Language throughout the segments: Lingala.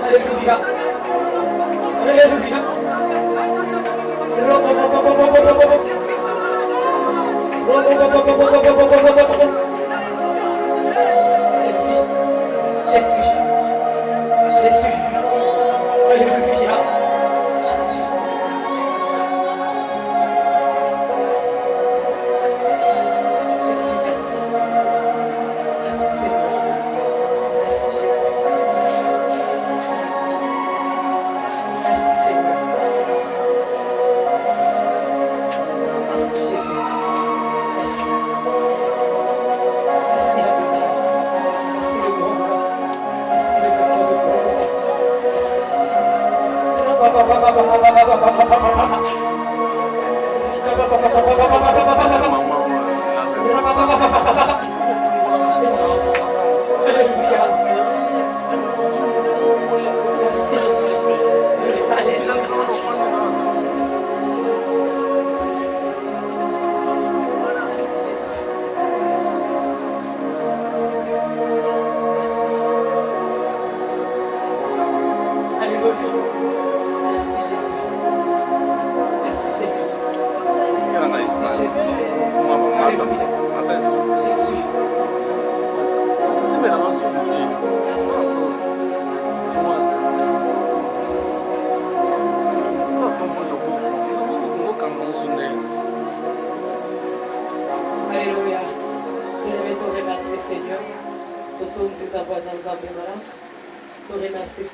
Alléluia. Alléluia. Jésus. Jésus. Alléluia. Jésus. Jésus, merci. Merci Seigneur. Merci Jésus. Merci Seigneur. Merci Jésus. Merci. Merci Adonai. Merci le grand roi. Merci le vainqueur de grand roi.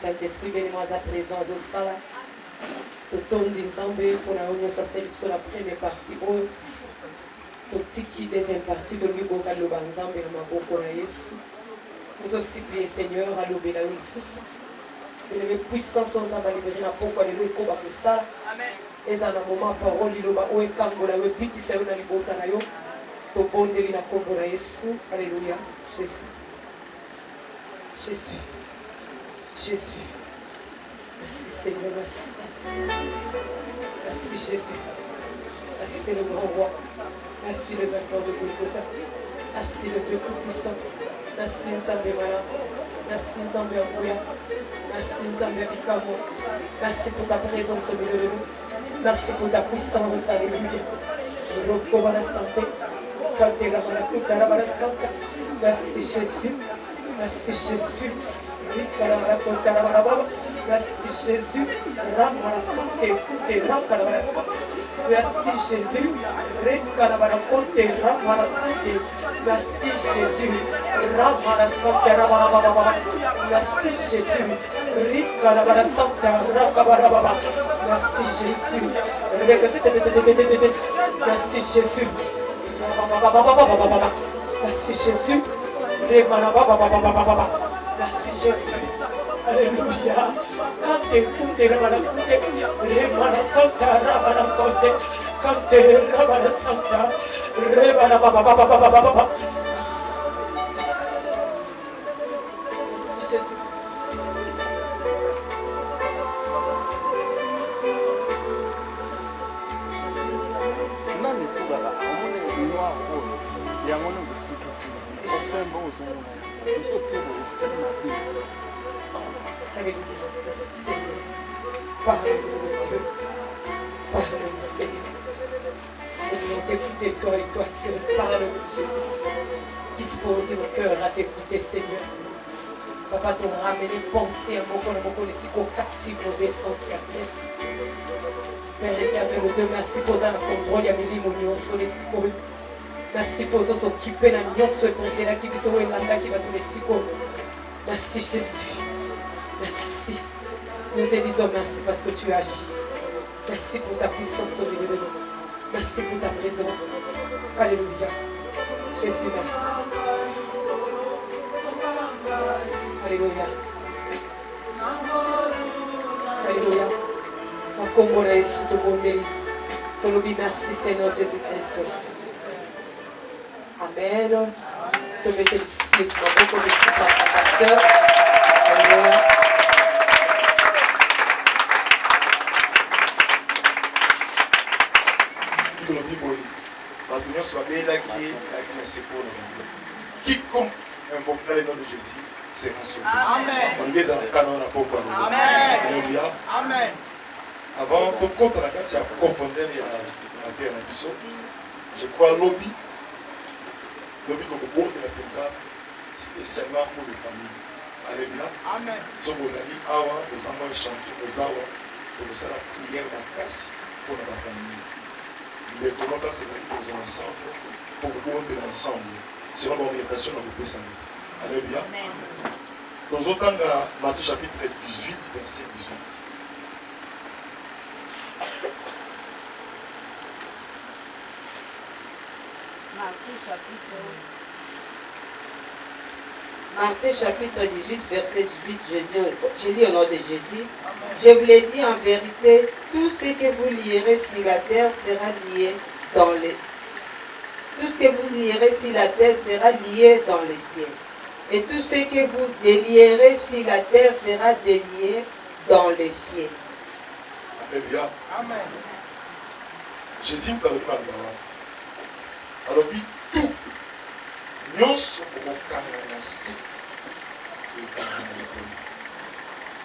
Saint-Esprit, bénis-moi à présence au sala. Toton des zambés pour la réunion sociale sur la première partie. Totiki deuxième partie de l'Iboka de l'Obanzambe dans ma boko na Yesu. Nous aussi prier Seigneur à l'obéla une sous. Et les puissances sont à libérer la pourquoi les locaux va pour ça. Amen. Et à un moment parole il va au ekango la webi qui s'est dans l'Ibota na yo. To bondeli na kombo na Yesu. Alléluia. Jésus. Jésus. Jésus. Merci Seigneur, merci. Merci Jésus. Merci le grand roi. Merci le vainqueur de Golgotha. Merci le Dieu tout-puissant. Merci Nzambe Mala. Merci Nzambe Akouya. Merci Nzambe Bikamo. Merci pour ta présence au milieu de nous. Merci pour ta puissance. Alléluia. Roko la santé. Merci Jésus. Merci Jésus. Merci Jésus. Merci Jésus. Merci Jésus. Merci Jésus. Merci Jésus. Merci Jésus. Merci Jésus. Merci Jésus. Alléluia. Quand tu écoutes, parle-nous Dieu, parle-nous Seigneur. Nous voulons t'écouter toi et toi seul, parle-nous Jésus. Dispose nos cœurs à t'écouter Seigneur. Papa, tu as ramené pensée à beaucoup de ce qu'on captive l'obéissance à Christ. Père éternel, Dieu, merci pour ça, le contrôle, il y a mis l'immunion sur les cicoles. Merci pour s'occuper de la nyonso et pour cela qui sont là qui va tous les cicoles. Merci Jésus. Merci. Nous te disons merci parce que tu agis. Merci pour ta puissance au milieu de nous. Merci pour ta présence. Alléluia. Jésus, merci. Alléluia. Alléluia. En combo et sous ton bonheur. Solobi, merci Seigneur Jésus-Christ. Amen. Te mettez ici sur ma beaucoup de pasteur. Alléluia. dans la Bible, quiconque invoquera le nom de Jésus sera sauvé. Amen. Alléluia. Amen. Avant de compter la carte, il y a profondeur et la terre. Je crois lobby de la présence spécialement pour les familles. Alléluia. Amen. Si vous allez avoir des enfants chanter aux awa, pour ça la prière dans la casse pour la famille. Mais comment pas ces amis ensemble pour vous compter ensemble. Selon l'orientation dans le pays. Alléluia. Nous autres dans Matthieu chapitre 18, verset 18. Matthieu chapitre 18, verset 18, je lis au nom de Jésus. Je vous l'ai dit en vérité, tout ce que vous lierez sur la terre sera lié dans les... Tout ce que vous lierez sur la terre sera lié dans le ciel. Et tout ce que vous délierez sur la terre sera délié dans le ciel. Alléluia. Amen. Jésus me parle pas. Alors, dit tout. Nous sommes au Canada.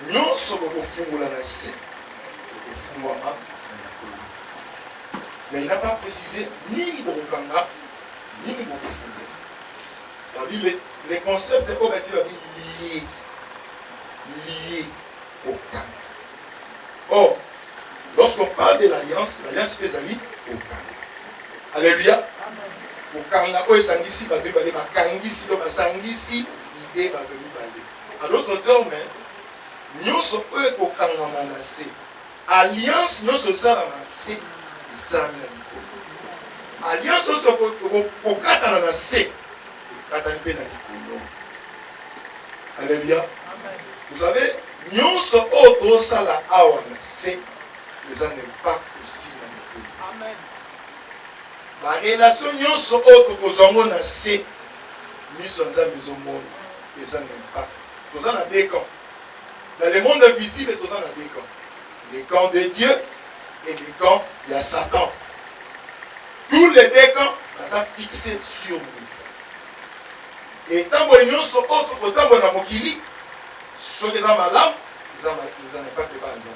Nous sommes au Fungulana. Mais il n'a pas précisé ni Borokanga, ni Borofungo. La Bible, les concepts de Obati va dire liés au Canada. Or, lorsqu'on parle de l'alliance fait allier au Canada. Alléluia. Au Canada, où est ici, va devenir ma Kangisi, donc Sangisi, idée va devenir balé. En d'autres termes, nous sommes au Canada menacé. Alliance, nous sommes menacés. Alliance au katana na se katani pe na likolo. Alléluia. Vous savez, nyonso oto sala awa na se les en impact aussi na likolo. Amen. La relation nyonso oto kozongo na se miso nzambe zomona les en impact. Tous en a deux camps. Dans le monde visible, tous en a deux camps. Les camps de Dieu et les camps, il y a Satan. Tous les deux camps, ça fixé sur nous. Et tant que nous sommes autres que tant que nous sommes ceux qui sont malades, ils n'ont pas de base.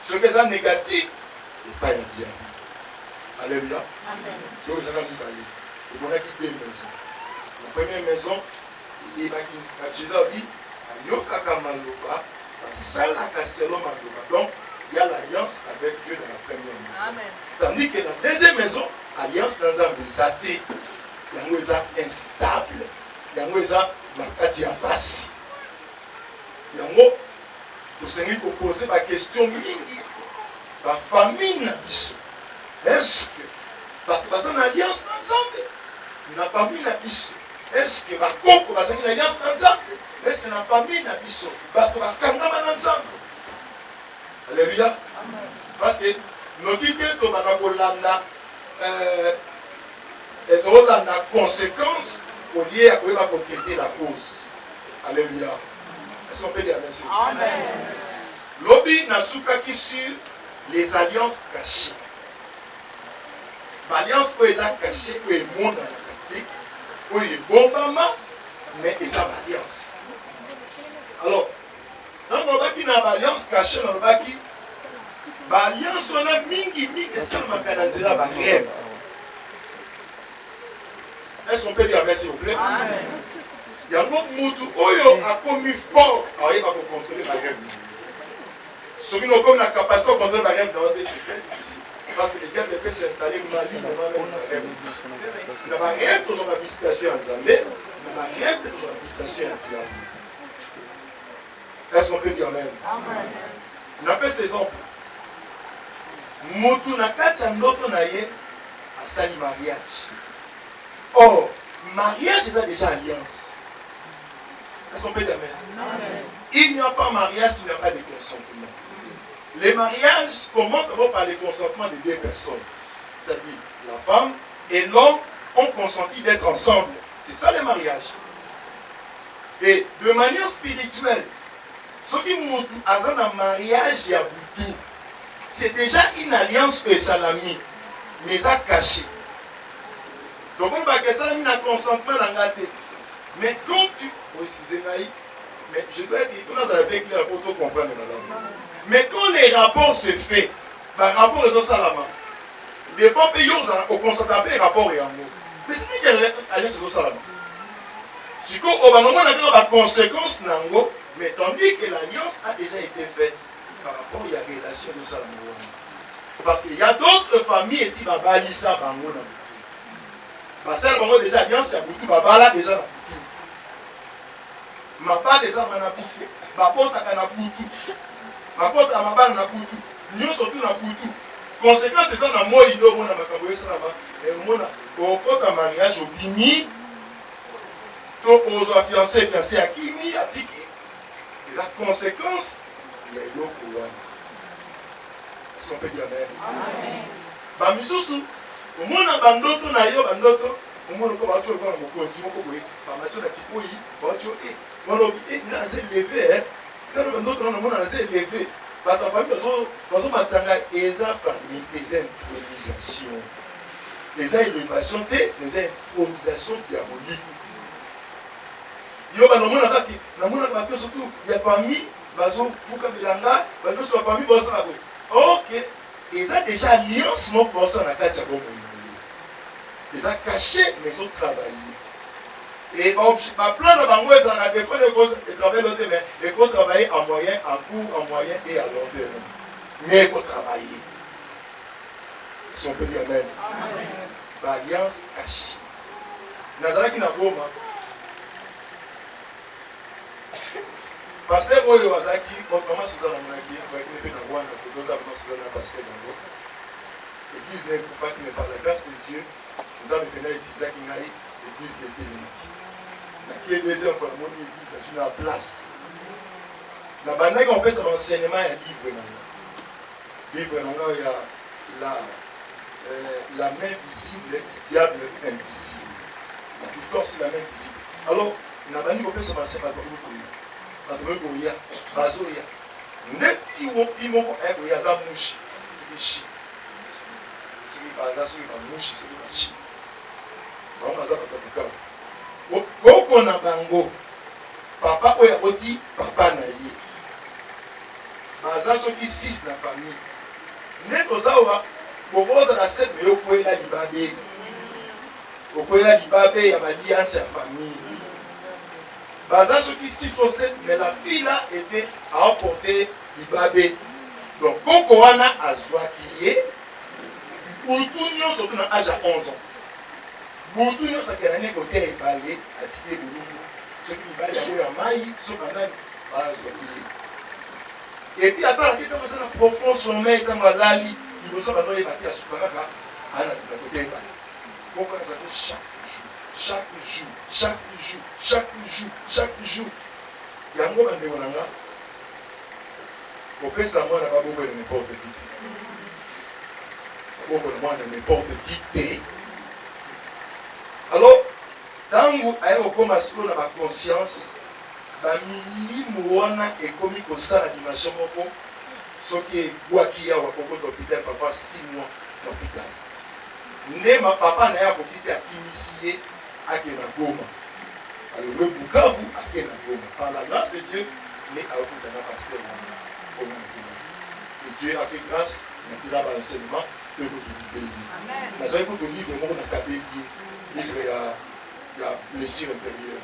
Ceux qui sont négatifs, ils n'ont pas de diable. Alléluia. Amen. Donc, ils ont dit, et on a quitté deux maisons. La première maison, Jésus a dit, Yokaka Maloba, Sala Castello Maloba. Donc, il y a l'alliance avec Dieu dans la première maison. Amen. Tandis que la deuxième maison, alliance dans un bésaté, il y a un instable, il y a un makati abasi. Il y a un pour poser la question mingi, la famille est-ce que parce une alliance ensemble, la famille est-ce que la couple parce une alliance ensemble, est-ce que la famille ensemble? Alléluia. Parce que nous disons que nous avons la conséquence au lieu de traiter la cause. Alléluia. Est-ce qu'on peut dire merci? Amen. Lobby n'a soukaki sur les alliances cachées. L'alliance où ils ont caché, où ils montent dans la qualité, où ils bombament, mais ils ont l'alliance. Alors, dans le baki na alliance cachée dans le baki, l'alliance on a mingi seulement kanazela ba rêve. Est-ce qu'on peut dire merci s'il vous plaît? Amen. Il y a un autre mutu oyo a commis fort à y contrôler la rêve. Ceux qui n'ont comme la capacité de contrôler la rêve dans des secrets difficiles. Parce que les gars ne peuvent s'installer Mali devant même la rêve. Il y a un rêve dans son visitation en Zambie, il y a un rêve dans son visitation en Diable. Est-ce qu'on peut dire Amen? Amen. On appelle ces exemples. Motu na kati ya ndoto na ye asali mariage. Or, mariage est déjà alliance. Est-ce qu'on peut dire Amen? Amen. Il n'y a pas mariage s'il n'y a pas de consentement. Les mariages commencent d'abord par le consentement de deux personnes. C'est-à-dire la femme et l'homme ont consenti d'être ensemble. C'est ça le mariage. Et de manière spirituelle, ce qui montre à un mariage, il y a beaucoup. C'est déjà une alliance que salami. mais ça caché. Donc on va que ça mis un consentement dans la tête. Mais quand tu... Oh, excusez-moi, mais je dois être... Il faut que avec clair pour tout comprendre. Mais quand les rapports se font, par rapport aux salama, des fois, ils ont constaté les rapports et amour. Mais c'est qui allait sur le salama. Si on a des conséquences, mais tandis que l'alliance a déjà été faite par rapport à la relation de salama. Parce qu'il y a d'autres familles ici, Baba Lisa, Bango, Parce que déjà alliance, il y a beaucoup Baba là déjà. Ma part des hommes na Poutou, ma porte à na Poutou, ma porte à ma balle na Poutou, nous surtout na Poutou. Conséquence, c'est ça, na moi, il doit na Makamboé, ça là-bas, et on a au côté mariage au Bini, aux fiancés à Kimi, à Tiki. Et la conséquence, il y a l'eau pour moi. Est-ce qu'on peut dire Amen? Bah, Missoussou, au monde a bandoto na yo, bandoto, au monde a battu le corps, mon conseil, mon courrier, par Mathieu la Tipoui, battu et. On a élevé, quand on a élevé, la famille, les improvisations. Les élévations, les improvisations diaboliques. Il y a surtout, il y a famille, ok, ils ont déjà alliance pour ça, ils ont caché, mais ils ont travaillé. Et ma plan de Bango est à défendre les causes et travailler l'autre, mais il faut travailler en moyen, en court, en moyen et à long terme. Mais il faut travailler. Si on peut dire Amen. L'alliance cachée. Nazaraki na Goma. Pasteur Oyo Azaki, comment Suzanne Amonaki, qui n'est pas dans Rwanda, pour d'autres avant Suzanne Pasteur Bango. L'église n'est pas faite, mais par la grâce de Dieu, nous avons été utilisés l'église de Télémaki. Qui est deuxième fois, mon église, c'est une place. La bande qu'on peut c'est l'enseignement et le livre. Livre, il y a la main visible et le diable invisible. La victoire sur la main visible. Alors, la bande qu'on peut c'est l'enseignement et le livre. Bazoya. Nepi où ils m'ont dit, il y a un mouche. C'est des chiens. Celui qui parle là, celui qui parle mouche, c'est des chiens. On va faire un peu. Koko na bango papa oya boti papa na ye baza soki 6 na famille ne tozawa boboza na 7 mais okoyela libabe ya baliance ya famille baza soki 6 ou 7 mais la fille là était à emporter libabe donc koko wana azwaki ye butu nyonso tuna âge à 11 ans. Beaucoup de gens qui ont été éballés, à tirer le loup, ceux qui ont été maïs, ceux qui ont été et puis à ça, quand on a un profond sommeil, quand on a l'ali, il faut savoir qu'il y a des gens qui ont été éballés. Pourquoi on a fait chaque jour, il y a un moment où on peut savoir qu'on n'a pas beaucoup de n'importe qui. Beaucoup de n'importe qui. Alors, tant que vous avez ma conscience, milimo wana ekomi kosala dimension moko soki ebwaki awa kokota hôpital papa 6 mois na hôpital. Nde ma papa na ye akoki te akimisi ye ake na Goma. Alors le Bukavu ake na Goma. Par la grâce de Dieu, mais akokuta na pasteur na Goma. Et Dieu a fait grâce, maintenant l'enseignement de notre pays. Nous avons fait un livre moko na tapé livre il y a blessure intérieure.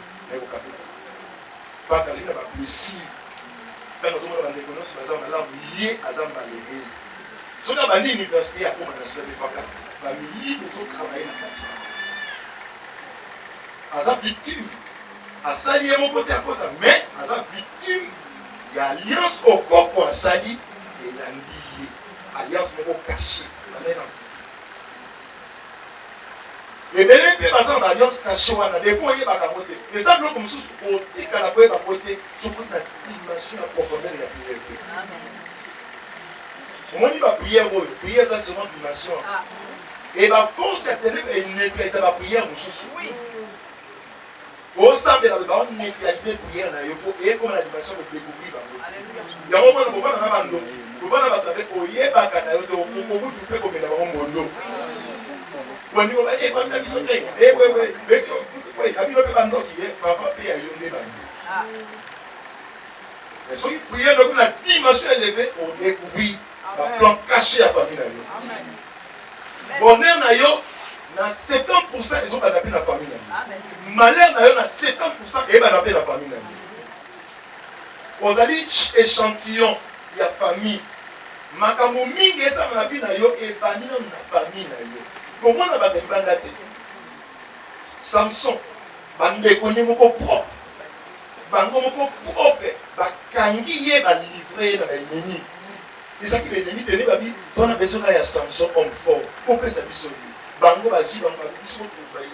Parce que c'est une blessure. Quand nous avons des connaissances, nous avons lié à Zambalérise. Si on a dit l'université, à comment on a fait des vacances, nous avons travaillé dans la nation. Nous victime. À Sali, mon côté à côté, mais nous sommes victime. Il y a alliance au corps pour Sali et l'andier. Alliance au caché. Et bien, les pays basés en alliance cachée, on a des points qui sont à côté. Les exemples comme ça, on dit qu'à la côté, sont pour la dimension à profondeur de la prière. On dit que la prière, ça c'est une dimension. Et la force certaine est neutralisée la prière, oui. Au sein de la prière, on neutralise la prière, et comme la dimension de découvrir. Il y a un moment où on va dans la bande. On va dans la bande, on y est, on va dans la bande. Wani ko ba ba na biso te. Oui, abino pe bando qui est papa pe ayonde bando. Mais si vous priez donc la dimension élevée, on découvre la plan caché à famille na yo. Amen. Bonheur na yo na 70% ils ont pas d'appel la famille na yo. Malheur na yo na 70% et ba d'appel la famille na yo. Vous allez échantillon ya famille. Makambo mingi esa na bi na yo e banina na famille na yo. Comment na ba banda te? Samson bande koni moko propre. Bango moko propre bakangi ye ba livrer na ennemi. Isa ki ennemi tene ba bi ton a besoin ya Samson homme fort. Pour que ça biso. Bango bazi bango biso trouver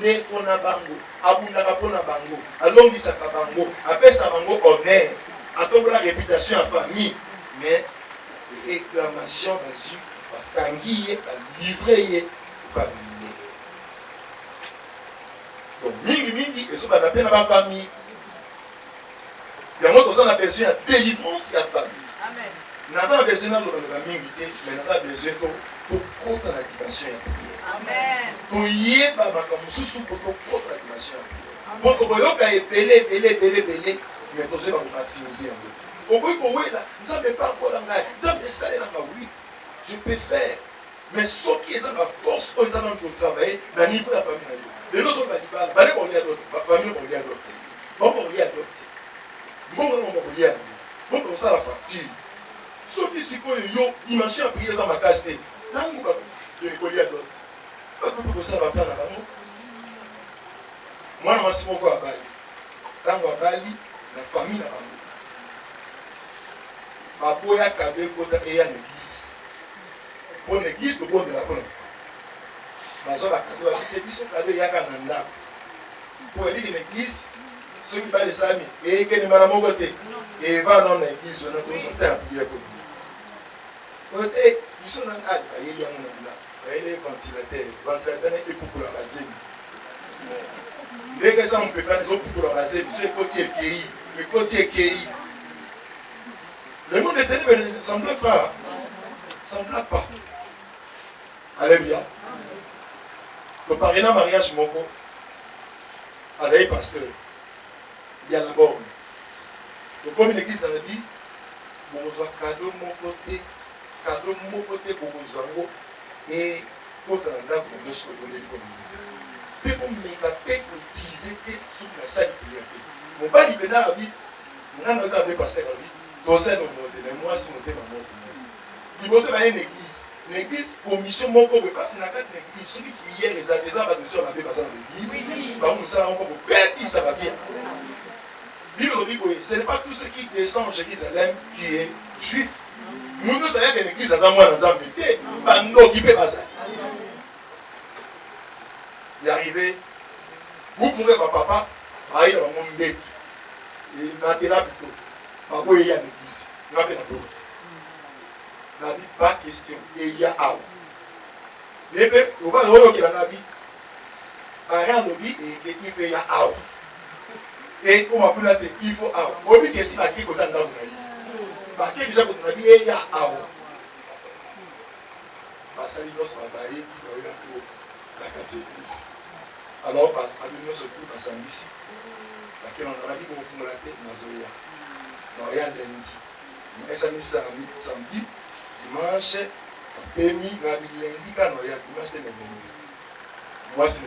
ne kona bango abunda ka pona bango alongisa ka bango apesa bango honneur atombola réputation en famille mais réclamation bazi bakangi ye ba livrer ye ba donc mingi et so ba na pena ba famille. Il y a besoin de délivrance de la famille. Amen. Nous avons besoin de la mingi, mais nous avons besoin de compte la dimension de la prière. Amen. Pour y aller, nous pour compte la dimension de la prière. Pour que vous ayez belé, mais vous devez maximiser. Au bout de là, nous ne pas encore dans la oui, je peux faire. Mais ceux qui ont la force, ils ont travailler dans le niveau de la famille. Les autres, ils vont aller pour les autres. La famille pour les autres. On pour les autres. Bon, on ça la facture. Ceux qui s'y connaissent, ils m'a cherché à prier dans ma casse. Là, on va les d'autres. Pas que ça va pas là-bas. Moi, je suis beaucoup à Bali. Là, on va Bali, la famille là-bas. Ma boya cadeau côté et à l'église. Pour l'église, le bon de la bonne. Ma soeur a cadeau, ils sont cadeaux, il y a qu'un mandat. Pour aller à l'église, ceux qui parlent de Sami, et qui ne m'ont pas voté, et va dans l'église, on a toujours été appuyé pour nous. Ils sont dans l'âge, il y a un ventilateur et pour la base. Les gens ne peuvent pas les autres pour la base, ils sont les côtiers qui les côtiers qui. Le monde est tenu, ça ne plaît pas. Ça ne plaît pas. Alléluia. Le parrainage mariage, mon gars, avec pasteur. Il y a la borne. Donc, comme l'église dans la vie, bon, on a cadeau mon côté pour vos angles et pour dans la dame pour se donner le communauté. Puis, on m'a utiliser sous la salle de prière. Mon père, il venait à la vie, on a regardé pasteur à la vie, dans un monde, mais moi, c'est mon thème à moi. Il faut se faire une église. L'église, pour mission, mon corps, parce qu'il y a une église, ceux qui prièrent, les gens, on avait besoin de l'église. Bah, on s'en rend compte, ça va bien. Ce n'est pas tout ce qui descend en Jérusalem qui est juif. Nous savons que l'église a dans un métier, nous occupons pas ça. Il est arrivé, vous mourrez par papa, il y a mon bébé. Et maintenant, plutôt, il y a l'église. Il y a la vie, pas question. Et il y a out. Et puis, on va voir que la vie, par exemple, il fait il y a out. Et on va prendre il faut out. On dit que si la qui est dans la vie, parce que déjà, quand on a dit, il y a out. Parce que nous sommes baillés, il y a la quatrième église. Alors, nous sommes tous à Saint-Lucie. Parce que on a dit qu'on fout la tête dans Zoya. Non, il y a lundi. Et ça nous samedi, dimanche, lundi, quand on y a dimanche, c'est lundi. Moi, c'est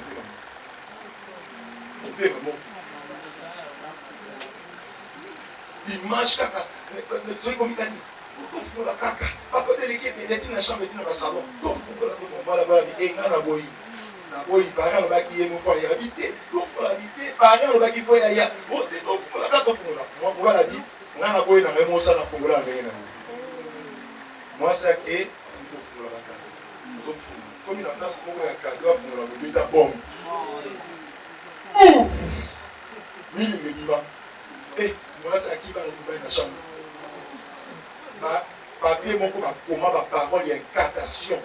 le paiement. Dimanche kaka soki komikani tofungola kaka bakodeleke peneti na chambre tina basalon tofungola bala enga na boyi parent alobaki ye mofo ya habite tofungola habite parent alobaki fo ya ya ote tofungola kaka tofungola mobala bi nga na boyi na ngai mosala fungola ndenge na mwasi ake tofungola kaka tofungola komi na place moko ya kado afungola bobeta bombe mili medima moi c'est qui va nous dans la chambre. Papier mon comment ma parole est incantation.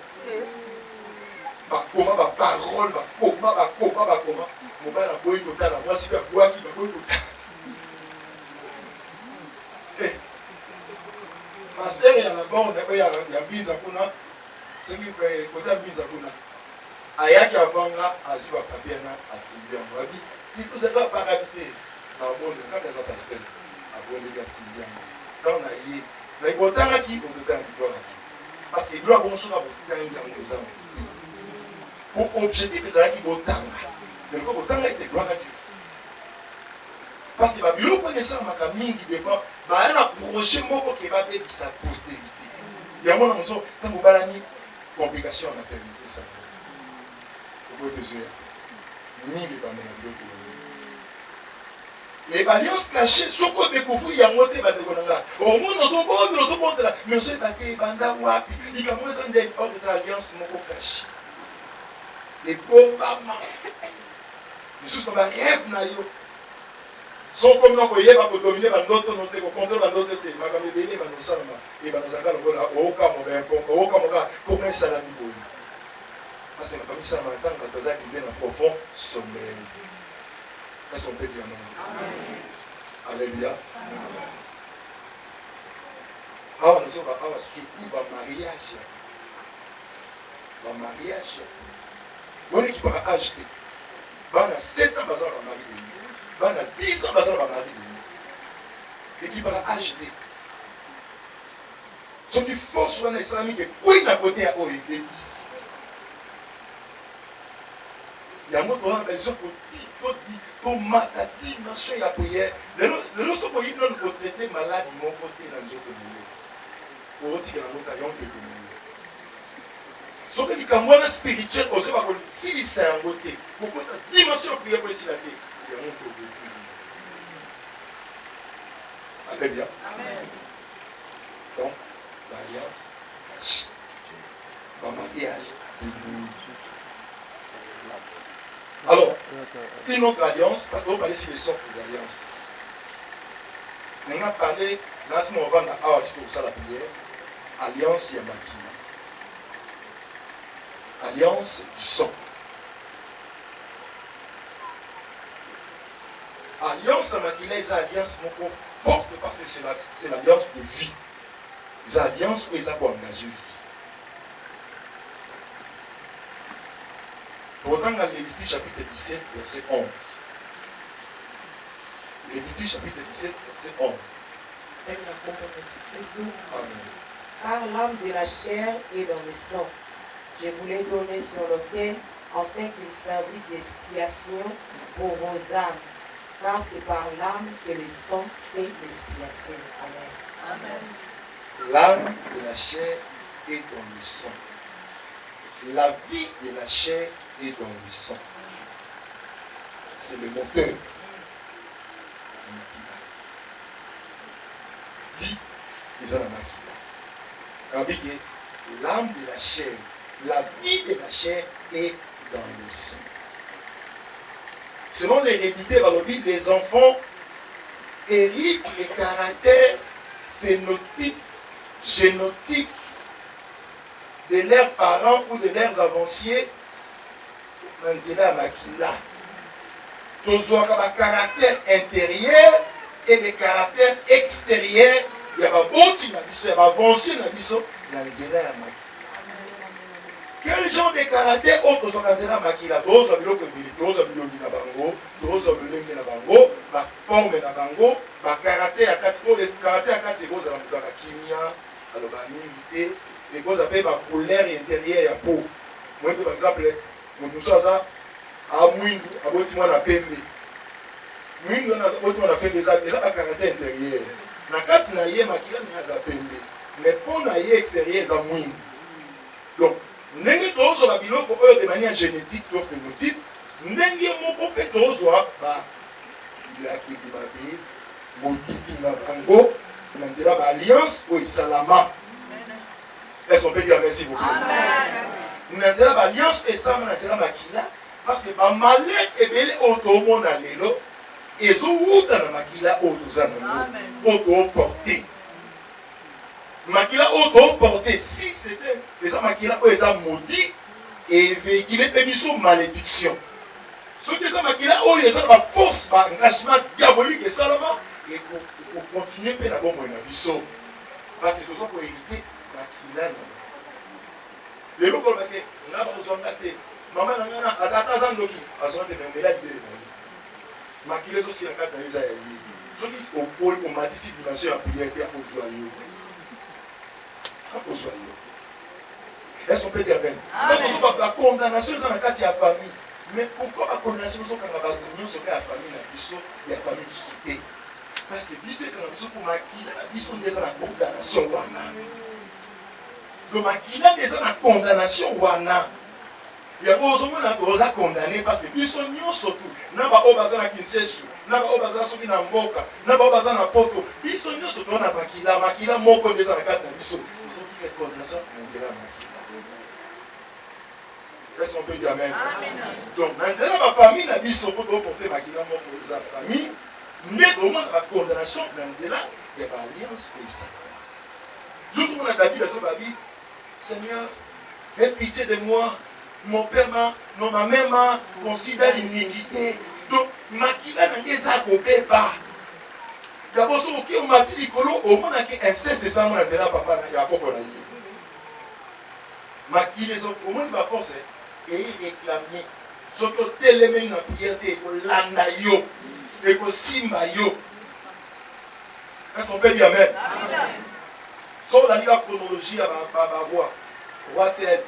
Comment ma parole comment mon père a boy total moi c'est pas quoi qui va boy total. Pasteur il y a la bande il y a mise à kuna ce qui fait côté mise à kuna. ayaki avanga azwi bapapier na atundi yango abi tikozaka paradité na monde kaka eza pasteur abondeki atundi yango ntango na ye na botangaki ototangaki gloire parce que gloire bonso na botangi yango eza mfiti po objectif ezalaki botanga mais ko botanga ete gloire à Dieu parce que babiloko oyo esalamaka mingi des fois baya na projet moko ke babebisa postérité yango na moso ntango obalani complication ya maternité sa okotezoya mingi bamena biloko et b'alliance cachée soko découvrir yango te bandeko na nga omona ozobondela mais osoyeba te ebanda wapi likambo eza nde or eza alliance moko cachée ebombama lisusu na barêve na yo soko mino koyeba kodomine bandoto no te kokontrole bandoto te makambo ebele banosalama ebanozanga longola ookamoka koma esalami boye parce que makambo esalamaka ntango bato aza arrivé na profond sommeil. Est-ce qu'on peut dire amen? Alléluia. Alors nous avons surtout le mariage. Le mariage. On est qui va acheter. On a 7 ans, on va marier. On a 10 ans, on va marier. Et qui va acheter. Ce qui faut sur un islamique est oui d'un côté à eux, il est ici. Il y a un autre moment, ils ont dit, pour ma dimension et la prière. Le nostre pays non peut traiter malade de mon côté dans les autres milieux. Pour retirer la montagne de l'eau. Ce que les camarades spirituels, on sait pas si c'est un côté. Pourquoi la dimension de la prière pour essayer la paix? Il y a un autre pays. Alléluia. Amen. Donc, l'alliance, le mariage, alors, une autre alliance, parce qu'on va parler sur les sortes des alliances. On a parlé, là, si on va dans pour ça la prière, alliance Yamakina. Alliance du sang. Alliance Yamakina, c'est une alliance beaucoup forte parce que c'est l'alliance de vie. C'est l'alliance où ils ont engagé vie. Pourtant, dans Lévitique chapitre 17, verset 11. Lévitique chapitre 17, verset 11. Amen. Car l'âme de la chair est dans le sang. Je vous l'ai donné sur l'autel, afin qu'il servit d'expiation pour vos âmes. Car c'est par l'âme que le sang fait l'expiation. Amen. Amen. L'âme de la chair est dans le sang. La vie de la chair est dans le sang. C'est le moteur. Vie, ils ont la makina. Tandis que l'âme de la chair, la vie de la chair est dans le sang. Selon l'hérédité, les enfants héritent les caractères phénotypes, génotypes de leurs parents ou de leurs avanciers. Nanzela makila. Tozoaka ba caractère intérieur et des caractères extérieurs. Il y a ba boti na biso, il y a ba avancé na biso. Nanzela makila. Quel genre de caractère autre sont Nanzela makila? Tozo biloko bili, tozo bilongi na bango, tozo bilongi na bango, ba forme na bango, ba caractère akati, les caractères akati boza na mutaka kimia, alors ba milité, les causes appellent ba couleur intérieure ya peau. Moi par exemple moto aza amwindu aboti mwana pembe mwindu na aboti mwana pembe eza ba caractère intérieur na kati na ye makila ni aza pembe mais pour na ye extérieur eza mwindu. Donc ndenge tozwa biloko oyo de manière génétique to phénotype ndenge moko pe tozwa ba ilaki bimabe motutu na bango na nzela ba alliance oyo salama. Est-ce qu'on peut dire merci beaucoup? Amen. Nous avons l'alliance et ça, nous avons makila parce que les malais et les automons dans les lots, ils ont dans la makila auto porté. Makila auto porté, si c'était les makila ils ont maudit et véhiculé des missions malédiction. Ce qui est makila ils ont la force, l'engagement diabolique et seulement et pour continuer à faire la bonne mission parce que nous avons hérité makila. Les gens qui ont besoin de Maman nangana atata ndoki azonde membela libele na ye. Makile zo sila kata iza ya ye. Soki au matisi dimension ya prière ya kozwa yo. Kozwa yo. Est-ce qu'on peut dire amen? Donc la condamnation est dans la carte de la famille. Mais pourquoi la condamnation est dans la famille na biso ya famille société? Parce que biso est dans biso pour makila biso déjà la condamnation wana. Le makila déjà la condamnation wana. Il y a besoin de condamner parce que biso nyo surtout na ba obaza na kinsesu na ba obaza soki na mboka na ba obaza na poto biso nyo surtout na makila moko déjà la carte na biso. Biso qui condamnation nzela makila. Est-ce qu'on peut dire amen? Donc, dans la famille, la vie sont pour porter ma guillemot pour la famille, mais au moins la condamnation, dans la il y a l'alliance pour ça. Justement, on a David à sa vie, Seigneur, aie pitié de moi, mon père ma mère m'a considéré l'iniquité. Donc, ma guillemot n'a pas coupé pas. D'abord, ce qui m'a dit, au moins, il y a inceste, ça m'a dit, papa, il y a pas de ma guillemot, au moins, il va penser. Et réclamer ce que télémène la prière et landa yo et que simba yo. Est-ce qu'on peut dire amen? Sur la chronologie à roi tel,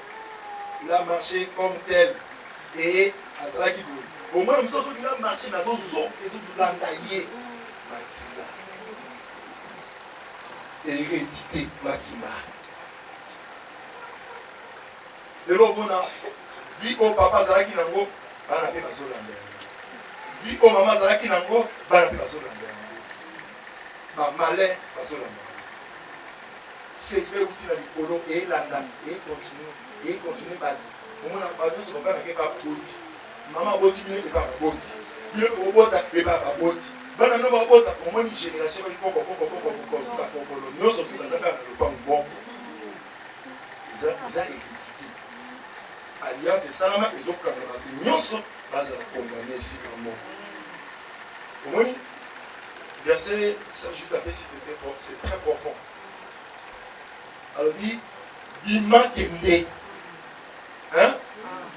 il a marché comme tel et à cela qui au moins nous sommes il a marché mais son son et son landaye makila hérédité makila. Le lobona vie au papa Zalaki Nango, bana pe bazolanda. Vie au maman Zalaki Nango, bana pe bazolanda. Ba malin bazolanda. C'est le outil na likolo et landa et continue ba. Au moins ba nous sommes bana ke ba boti. Maman boti bien et ba boti. Bien au bota et ba boti. Bana no ba bota au moins une génération il faut ko nous sommes dans un pas bon. Ça alliance et salama ils ont quand même nyonso base la condamner ici comme moi. Au moins verset ça juste après si c'est très profond. Alors dit bima kende hein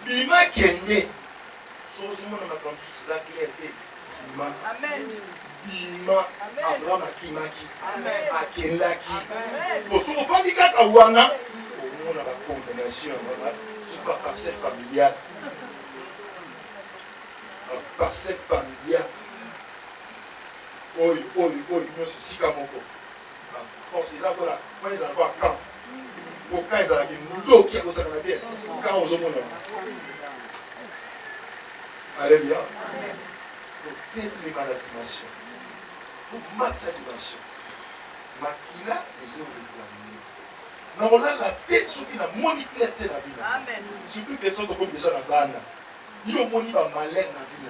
bima kende sozo mona makambo ça clair et bima amen bima Abraham akimaki amen akendaki boso pas dit kaka wana on a la condamnation voilà. Pas parcelle familiale. Parcelle familiale. Oui, nous c'est si comme on c'est ça voilà. Moi ils ont pas quand. Au quand ils ont dit nous qui a ça la bien. Quand on se monte. Alléluia. Pour telle dimension. Pour mettre cette dimension. Makila les ont réclamé. Non, là, la tête, ce qui a manipulé la vie. Amen. Surtout que les gens qui déjà la banne. Ils ont moni ba malin na vie.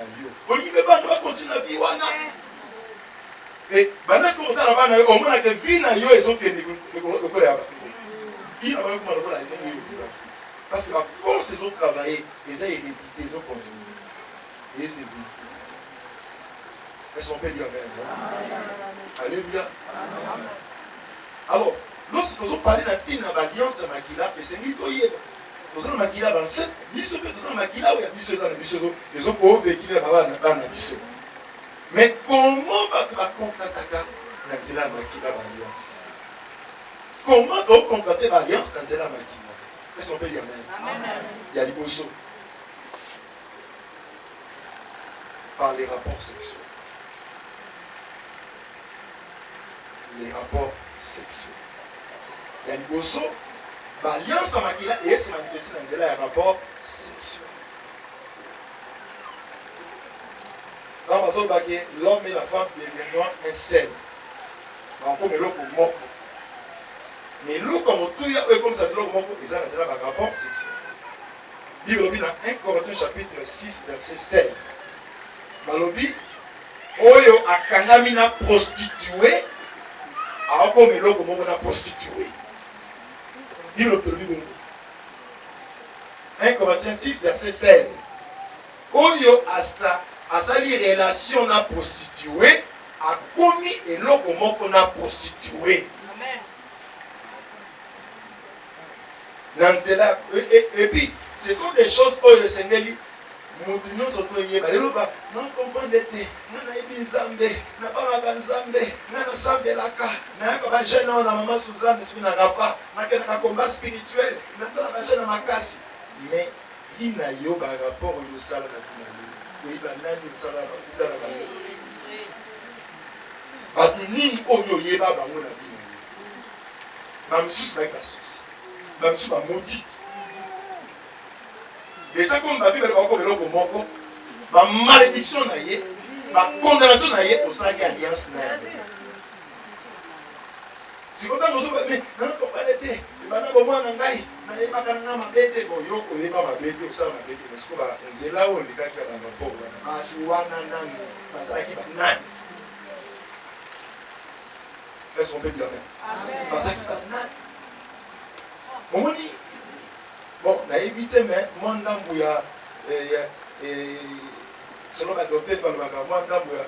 On y va pas continuer la vie. Et pendant que on a la banne, au moins que vie na yo ils ont que le corps là. Ils n'ont pas comment le corps là. Parce que la force ils ont travaillé, ils ont continué. Et c'est vie. Est-ce qu'on peut dire amen? Alléluia. Alors, lorsque nous parlons de l'alliance de Makila, c'est l'Itoye. Nous avons Makila dans 7, nous avons Makila où il y a 10 ans, les autres ont vécu dans Bisso. Mais comment va contracter dans la Makila l'alliance? Comment donc contracter l'alliance dans la Makila? Est-ce qu'on peut dire amen? Il y a des bossos. Par les rapports sexuels. Les rapports sexuels. Il y a des bossos, l'alliance à Makila et c'est manifesté dans un rapport sexuel. Dans l'homme et la femme deviennent un seul. Mais l'eau comme tout y a comme ça, ils ont un rapport sexuel. Bible dit dans 1 Corinthiens chapitre 6 verset 16. Balobi, Oyo akangamina prostituée, a comme l'eau comme on a prostitué. 1 Corinthiens 6 verset 16. Oyo asali relation na prostituée a commis et l'autre moko na prostituée. Amen. Et puis Ce sont des choses où le Seigneur dit, moto nyonso toyeba lelo ba na comprendre te na nayebi nzambe na bangaka nzambe na nasambelaka nayaka bagene oyo na mama Suzanne soki na rafa nakendaka combat spirituel nasala bagene na makasi mais vi na yo barapport oyo osalaka kuna yo koyeba nani osalaka bakuta na bango bato nini oyo oyeba bango na bino bamisusu bayeki basusi bamisusu bamodi déjà comme la Bible est beloko moko ma malédiction na ye ma condamnation na ye au sein de l'alliance na si quand nous sommes mais non pas l'été bana bomwa na ngai na ye makana na mabete bo yo ko yeba mabete au sein de mabete parce que ba nzela o ndikaki na mapo ma tuwana nani basaki ba nani est-ce qu'on peut dire amen basaki ba nani omoni bon, na évité mais moi ndambu ya selon la doctrine balobaka moi ndambu ya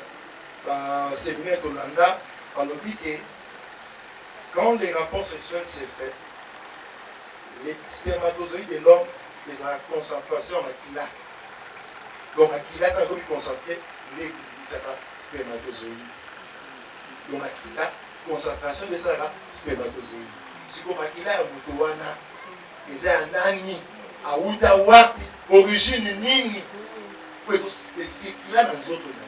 ba séminaire tolanda balobi que quand les rapports sexuels se fait les spermatozoïdes de l'homme ils ont la concentration en aquila donc aquila quand ils concentré les spermatozoïdes donc aquila concentration de ça spermatozoïdes si comme aquila ya moto wana eza ya nani auta wapi origine nini po esekila na nzoto na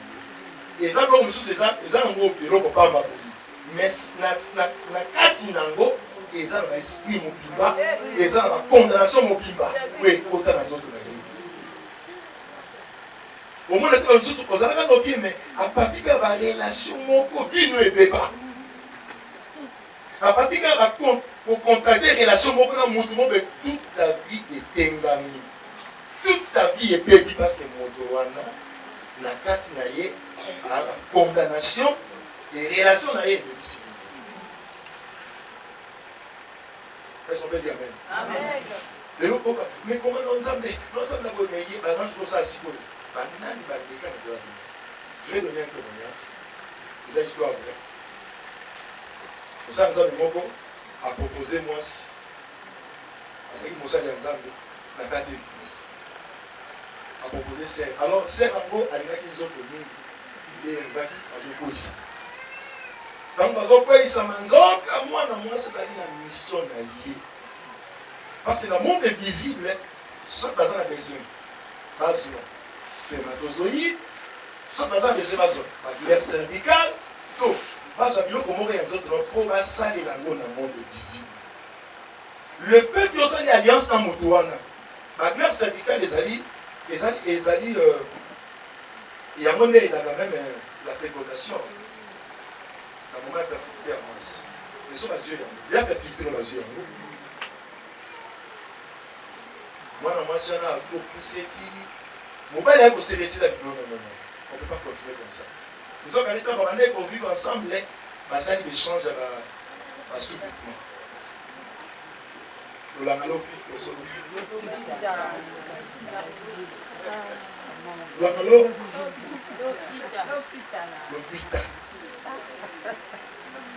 ye eza biloko mosusu eza nango biloko pamba boyi mais na kati nango eza na baesprit mobimba eza na bacondamnation mobimba po ekota na nzoto na ye omona te mosusu ozalaka noki mais apartir ya barelation moko vino ebeba apartir ya bacompte pour contacter les relations toute ta vie est tengami. Toute ta vie est bébé parce que Motowana na kati na ye a la condamnation et relations na ye. Est-ce qu'on peut dire amen? Amen. Mais comment nous sommes là pour payer par exemple pour ça si vous je vais donner un témoignage. C'est une histoire vraie. Nous sommes dans le a proposé moi avec Moussa Nzambe na kati l'église a proposé serre alors serre encore avec les autres mingi et ngaki azokoisa donc bazokoisa manzoka mwana mwasi ali na mission na ye parce que dans le monde invisible soit bazana besoin bazwa spermatozoïde soit bazana besoin bazwa glande cervicale tout bazwa biloko moko ya nzoto mpo basalela yango na monde visible le fait que osali alliance na moto wana baglande cervicale ezali yango nde ezalaka même la fécondation na moment ya fertilité ya mwasi eso bazwi yango ya fertilité na bazwi yango mwana mwasi wana akopuse etili mobali aye koselesela bino nonono on ne peut pas continuer comme ça. Ils ont gagné tant d'années pour vivre ensemble, ça ils échangent à subitement. Le langalo fit, le solo fit. Le langalo le pita.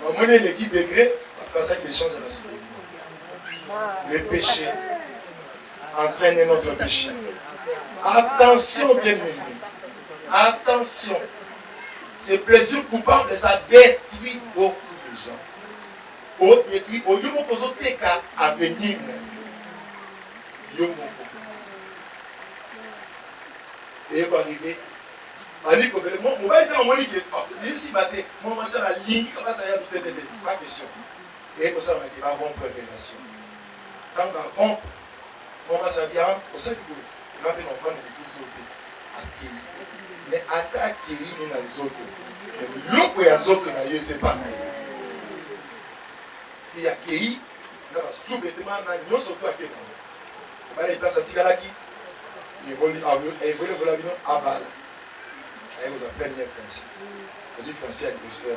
On monnaie les 10 degrés, après ça ils échangent à la subitement. Le péché entraîne notre péché. Attention bien aimé. Attention. Ces plaisirs coupables, ça détruit beaucoup de gens. Au détruit, au lieu de cas à venir, et va arriver. Mon va être en moni qui est ici, moi, ça la ligne, comment ça y a pas question. Et pour ça, on va rompre la relation. Quand on va rompre, on va s'habiller, on sait que on va prendre l'église sauter. Mais attaque qui est dans les autres. L'autre est dans les autres, c'est pas mal. Il y a qui est sous-vêtement, nous sommes tous à qui. On va les placer à Tigalaki. Ils vont la vie à balle. Et vous appelez bien français. Vous êtes français avec le soir.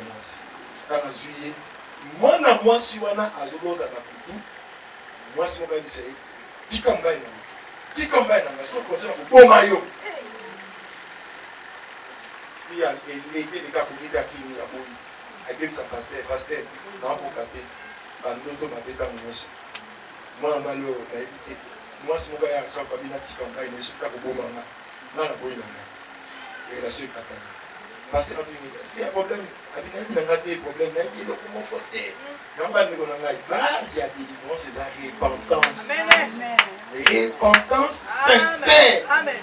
Quand on juillet, moi, si on a à Zogo dans la couture, moi, si on va dire, Tikambaï, Tikambaï, on va se concentrer pour bon maillot. Il y a l'été de Capouille à Kini, à Boui, avec sa pasteur, dans mon capé, dans l'auto, ma bête à mon monsieur. Moi, on va éviter. moi si mon gars a quand pas bien tika ngai ne suis pas ko bomanga ngana boyina ngai relation katana parce que est-ce qu'il y a problème abina bina ngate problème na bien le mon côté namba ndeko na ngai base ya délivrance c'est la repentance amen repentance sincère amen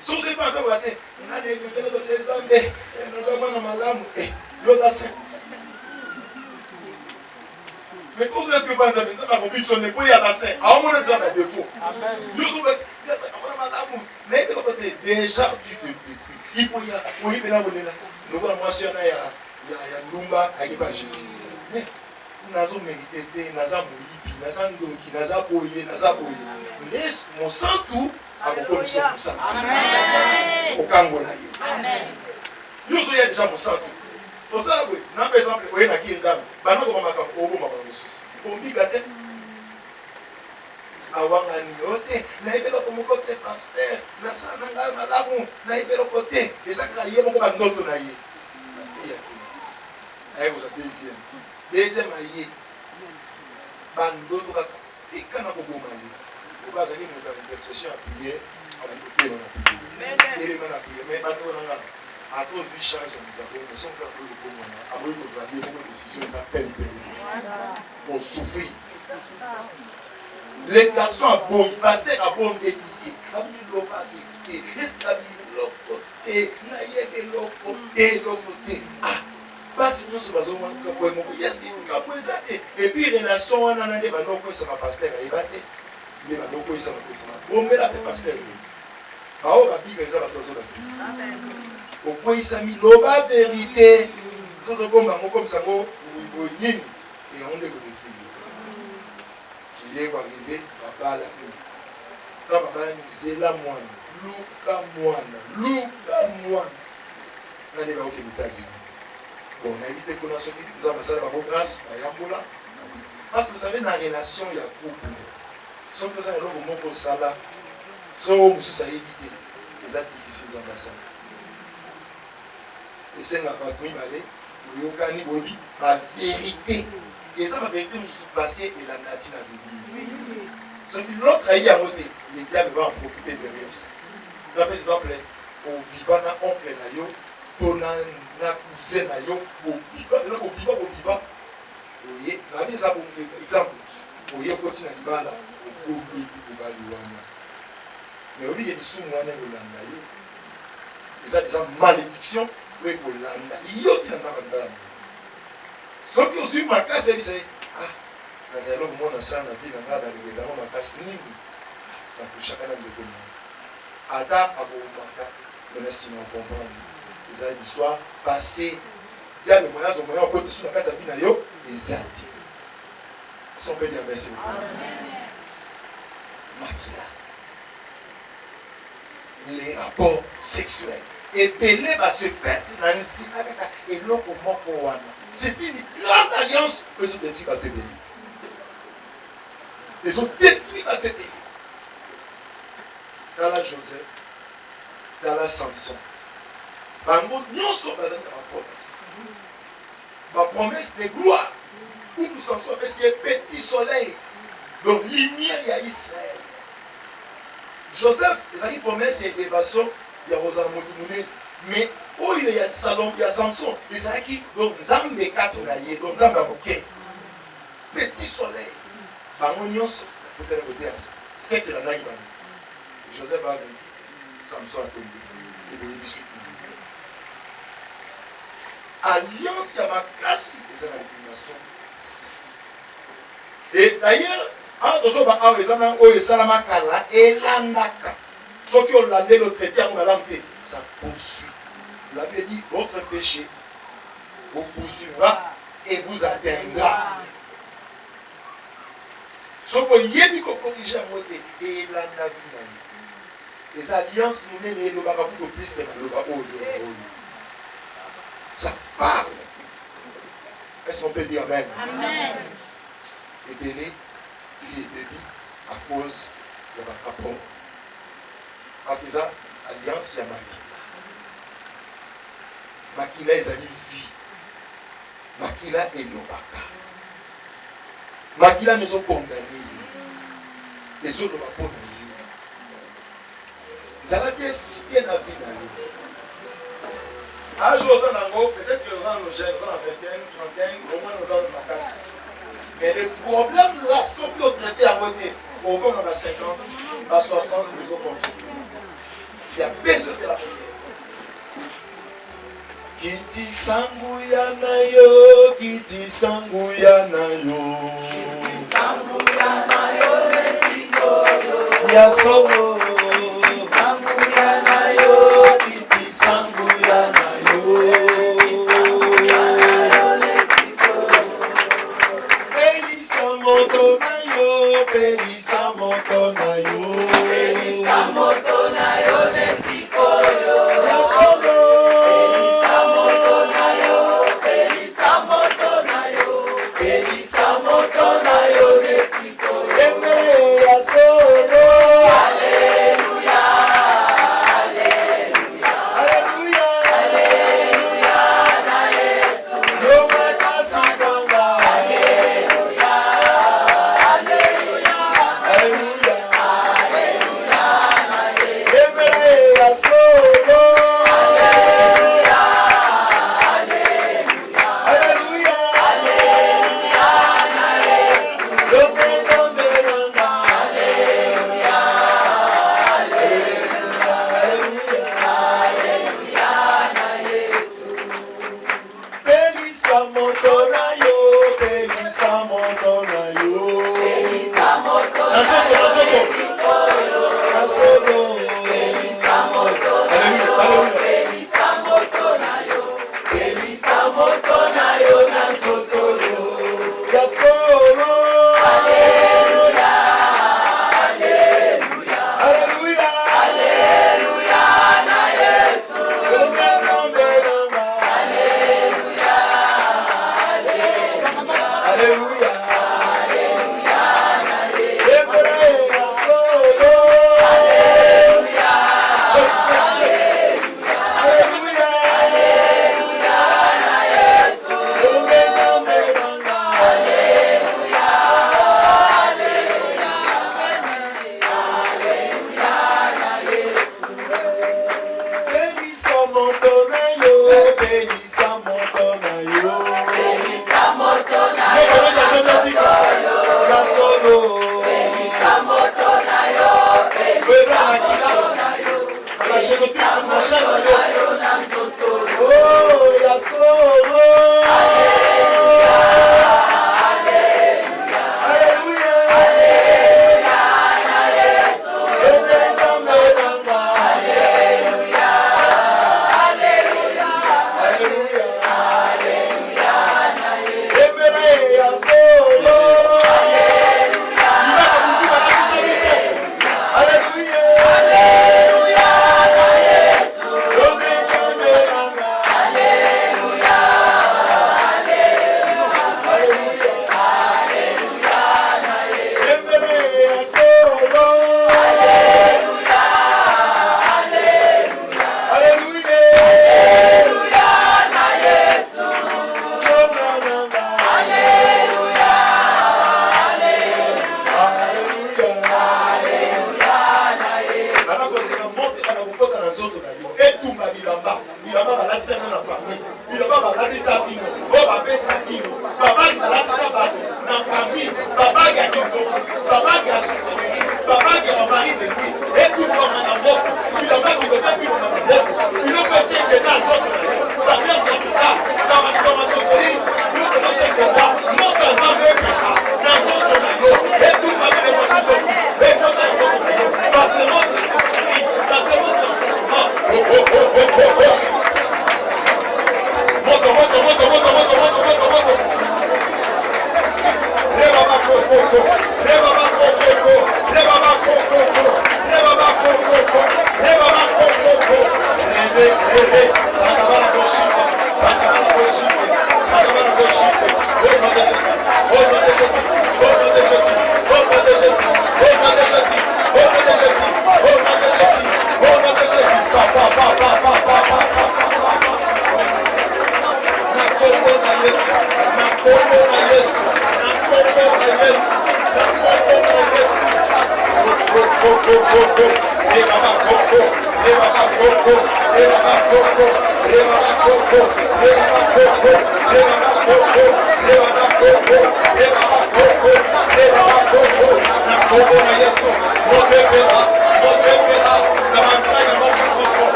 si vous pensez vous attendez on a des hommes nous avons na malamu yo za saint mais si vous êtes que pensez ça ma conviction n'est pas ya saint à moins de faire des défauts amen yo so na malamu mais de côté déjà tu te détruis il faut y a oui mais là on est là nous voilà moi sur ya ndumba akiba Jésus mais nazo mérité naza moyibi naza ndoki naza boye laisse mon sang tout à mon pour ça amen okangola yo amen yo so ya déjà mon sang tout pour ça oui na par exemple oye na ki ndam bana ko mama ka obo mama mususu obiga te awanga ni ote na ibelo ko moko te pasteur na sana nga malamu na ibelo ko te esaka ye moko ba ndoto na ye aye ko za deuxième aye ba ndoto ka tika na ko boma ye ko ba za ki mo ta intercession a prier a ba ko te na prier ele na prier mais ba to na nga a to vi charge en ta mais son ka ko ko mo na a bo ko za ye moko décision ça peine pour souffrir. Les garçons à bon, pasteur à bon dédié. Camilo pas vérité. Est-ce que l'autre côté, naïe l'autre côté. Ah, pas si nous sommes au moins comme moi. Est-ce que comme ça et puis relation on en a des banaux que ça va pasteur à ébattre. Les banaux que ça va passer. Bon, mais là pasteur. Ah, on va dire que ça va passer là. Amen. Au point ça mis l'oba vérité. Ça se comme ça go ou nini et on est il est arrivé à la quand papa disait la moine Luka n'a pas aucun États-Unis bon on a évité qu'on a sorti des ambassades par grâce à Yambola parce que vous savez dans la relation il y a couple sans que ça ait le moment pour ça là sans ça éviter les actes difficiles des ambassades et c'est la patrouille aller le yokani boli la vérité. Et ça va vérité nous passer et la nature à venir. Ce qui l'autre a eu à noter, les diables vont en profiter derrière ça. Par exemple, au vivant na oncle na yo, tona na cousin na yo, au vivant. Voyez, la mise à bon exemple. Voyez, continue à dire là, au bébé de Balouana. Mais oui, il y a des sous-moines au landa yo. Ils ont déjà malédiction, oui, au landa. Yo, tu n'as pas de ce qui aussi ma casse, elle dit ah, nous allons vous montrer ça dans la vie, dans ma casse, chacun a le commun. Ada a beau marquer, mais si on comprend, les années du soir, passé, il y a le moyen, au moyen, on peut sur la casse à Binayo, les années. Si on peut dire merci beaucoup. Makila. Les rapports sexuels. Et Belé va se perdre dans le cinéma et l'autre au Wana. C'est une grande alliance que ils ont détruit à te bénir. Ils ont détruit à te bénir. Dans la Joseph, dans la Samson. Bango, nous sommes dans la promesse. Ma promesse de gloire. Où nous sommes, c'est un petit soleil. Donc, lumière, il y a Israël. Joseph, les promesses, c'est l'évasion. Il y a Rosamond, mais où il y a Salon, il y a Samson, il y a qui donc Zambe 4 naïe, donc Zambe ok. Petit soleil, Bangonios, peut-être côté c'est la naïe. Joseph a vu, Samson a tombé, il veut discuter. Alliance, il y a ma casse, les animations. Et d'ailleurs, en dessous, les gens ont eu Salamakala et Landaka. Ce qui ont landé le traité à mon ça poursuit. La Bible dit votre péché vous poursuivra et vous atteindra. Ce que Yémi corrige à côté et la navire. Les alliances nous mènent le bagabou de plus que le bagabou. Ça parle. Est-ce qu'on peut dire Amen? Amen. Et béni, qui est béni à cause de ma rapport. Parce que ça, alliance, il y a Makila. Makila, ils ont une vie. Makila et Lobaka. Makila nous ont condamnés. les autres vont pas naïr. Ils allaient bien citer la vie naïr. Un jour, peut-être que nous avons nos jeunes, nous avons 21, 31, au moins nous avons ma casse. Mais le problème là, ceux qui ont traité à côté, au moins on a 50, à 60, ils ont confié. C'est à besoin de la prière. Kiti sanguya na yo, kiti sanguya na yo. Kiti sanguya na yo, nesiko yo. Ya solo. Kiti sanguya na yo, kiti sanguya na yo. Kiti sanguya na yo, nesiko yo. Pelisa moto na yo, pelisa moto na yo. Pelisa moto na yo, nesiko yo. Ya solo.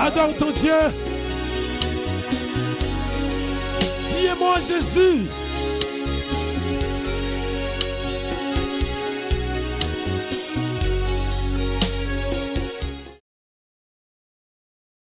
Adore ton Dieu. Dis-moi Jésus.